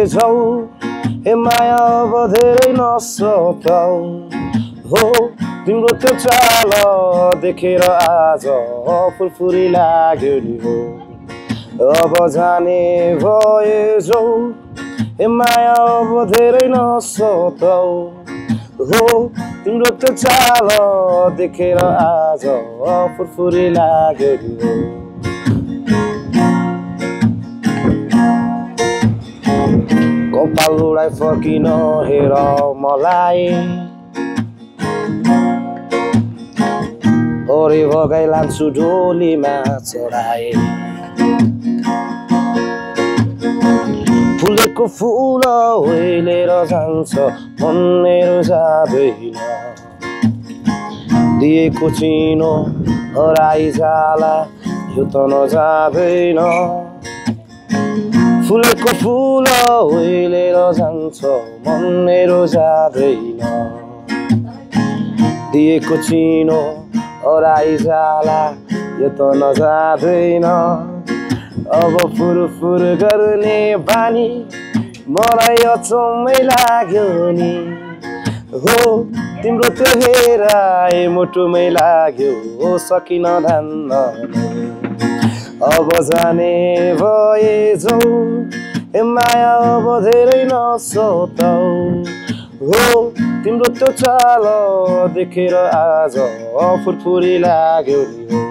भएछौ ए माया अब धेरै नसताऊ हो तिम्रो त्यो चाल देखेर आज फुरफुरी लाग्यो नि हो अब जाने भएछौ ए माया अब धेरै नसताऊ हो तिम्रो त्यो चाल देखेर आज फुरफुरी लाग्यो नि हो कपाल उडाइ फर्किन हेर मलाई ओरे भगाइ लान्छु डोलीमा चढाए फुलेको फुल ओइलेर जान्छ मन मेरो जाँदैन दिएको चिनो हराइ जाला यो त नजाँदैन फुलेको फुल ओइलेर जान्छ मन मेरो जाँदैन दिएको चिनो हराइ जाला यो त नजाँदैन अब फुरफुर गर्ने बानी मलाई अचम्मै लाग्यो नि हो तिम्रो त्यो हेराइ मुटुमै लाग्यो हो सकिन धान्न अब जाने भएछौ ए माया अब धेरै नसताऊ हो तिम्रो त्यो चाल देखेर आज फुरफुरी लाग्यो नि हो